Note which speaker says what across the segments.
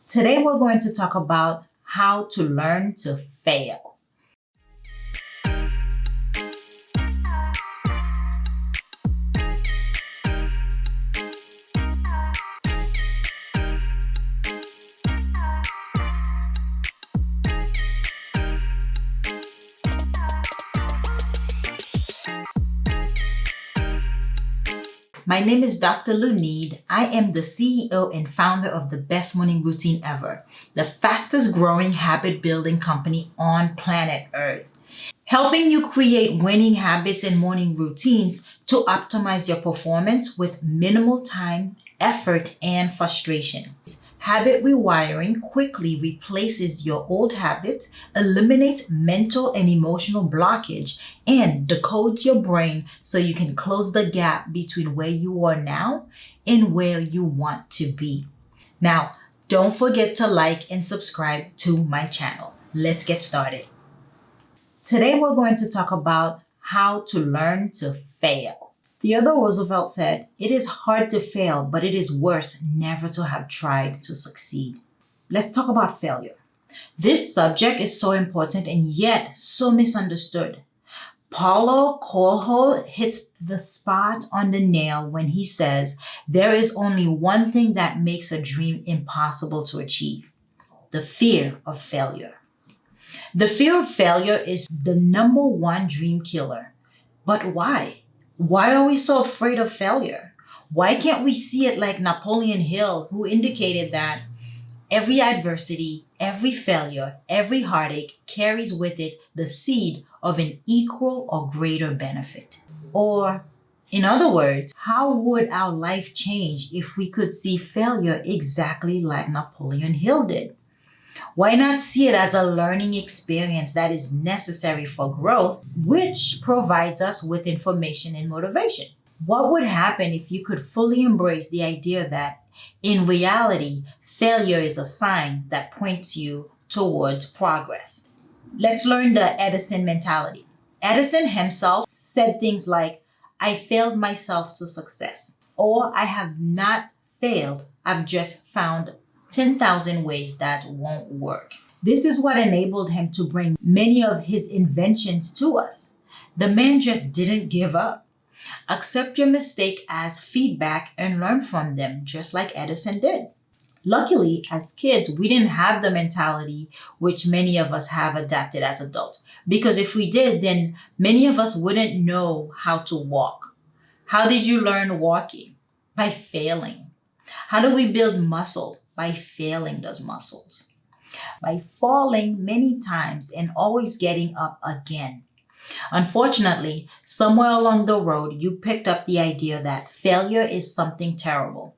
Speaker 1: Today, we're going to talk about how to learn to fail. My name is Dr. Lunide. I am the CEO and founder of the best morning routine ever, the fastest growing habit building company on planet Earth, helping you create winning habits and morning routines to optimize your performance with minimal time, effort, and frustration. Habit rewiring quickly replaces your old habits, eliminates mental and emotional blockage, and decodes your brain so you can close the gap between where you are now and where you want to be. Now, don't forget to like and subscribe to my channel. Let's get started. Today, we're going to talk about how to learn to fail. Theodore Roosevelt said, "It is hard to fail, but it is worse never to have tried to succeed." Let's talk about failure. This subject is so important and yet so misunderstood. Paulo Coelho hits the spot on the nail when he says, there is only one thing that makes a dream impossible to achieve: the fear of failure. The fear of failure is the number one dream killer. But why? Why are we so afraid of failure? Why can't we see it like Napoleon Hill, who indicated that every adversity, every failure, every heartache carries with it the seed of an equal or greater benefit? Or, in other words, how would our life change if we could see failure exactly like Napoleon Hill did? Why not see it as a learning experience that is necessary for growth, which provides us with information and motivation? What would happen if you could fully embrace the idea that, in reality, failure is a sign that points you towards progress? Let's learn the Edison mentality. Edison himself said things like, "I failed myself to success," or "I have not failed, I've just found 10,000 ways that won't work." This is what enabled him to bring many of his inventions to us. The man just didn't give up. Accept your mistake as feedback and learn from them, just like Edison did. Luckily, as kids, we didn't have the mentality which many of us have adapted as adults. Because if we did, then many of us wouldn't know how to walk. How did you learn walking? By failing. How do we build muscle? By failing those muscles. By falling many times and always getting up again. Unfortunately, somewhere along the road, you picked up the idea that failure is something terrible.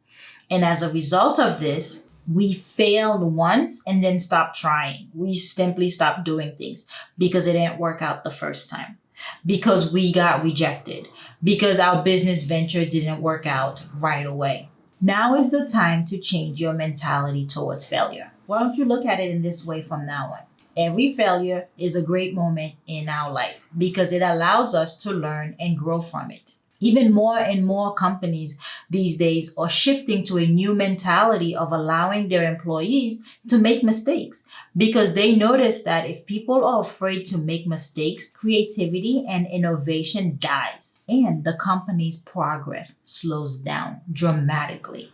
Speaker 1: And as a result of this, we failed once and then stopped trying. We simply stopped doing things because it didn't work out the first time. Because we got rejected. Because our business venture didn't work out right away. Now is the time to change your mentality towards failure. Why don't you look at it in this way from now on? Every failure is a great moment in our life because it allows us to learn and grow from it. Even more and more companies these days are shifting to a new mentality of allowing their employees to make mistakes because they notice that if people are afraid to make mistakes, creativity and innovation dies and the company's progress slows down dramatically.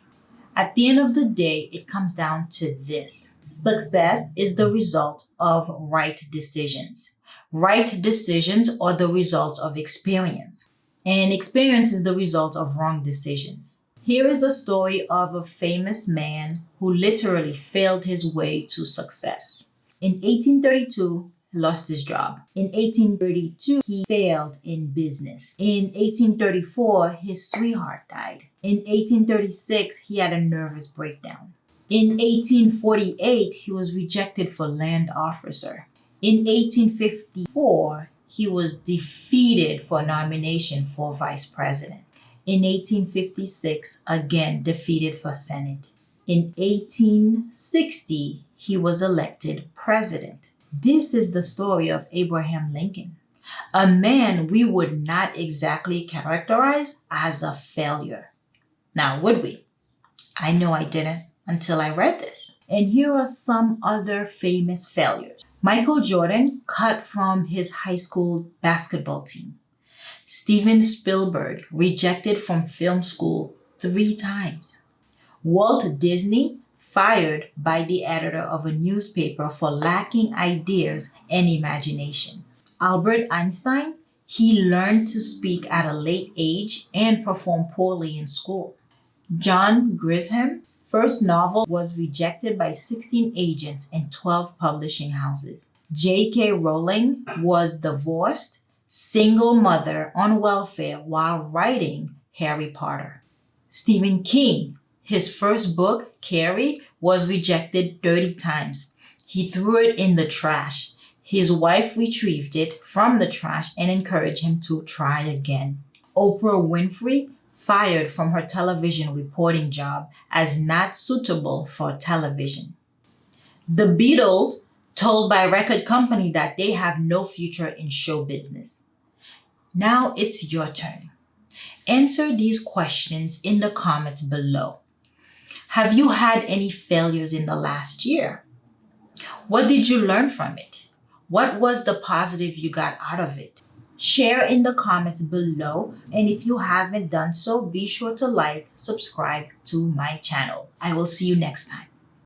Speaker 1: At the end of the day, it comes down to this. Success is the result of right decisions. Right decisions are the result of experience. And experience is the result of wrong decisions. Here is a story of a famous man who literally failed his way to success. In 1832, he lost his job. In 1832, he failed in business. In 1834, his sweetheart died. In 1836, he had a nervous breakdown. In 1848, he was rejected for land officer. In 1854, he was defeated for nomination for vice president. In 1856, again defeated for Senate. In 1860, he was elected president. This is the story of Abraham Lincoln, a man we would not exactly characterize as a failure. Now, would we? I know I didn't until I read this. And here are some other famous failures. Michael Jordan cut from his high school basketball team. Steven Spielberg rejected from film school 3 times. Walt Disney fired by the editor of a newspaper for lacking ideas and imagination. Albert Einstein, he learned to speak at a late age and performed poorly in school. John Grisham, first novel was rejected by 16 agents and 12 publishing houses. J.K. Rowling was divorced, single mother on welfare while writing Harry Potter. Stephen King, his first book, Carrie, was rejected 30 times. He threw it in the trash. His wife retrieved it from the trash and encouraged him to try again. Oprah Winfrey fired from her television reporting job as not suitable for television. The Beatles told by record company that they have no future in show business. Now it's your turn. Answer these questions in the comments below. Have you had any failures in the last year? What did you learn from it? What was the positive you got out of it? Share in the comments below, and if you haven't done so, be sure to like, subscribe to my channel. I will see you next time.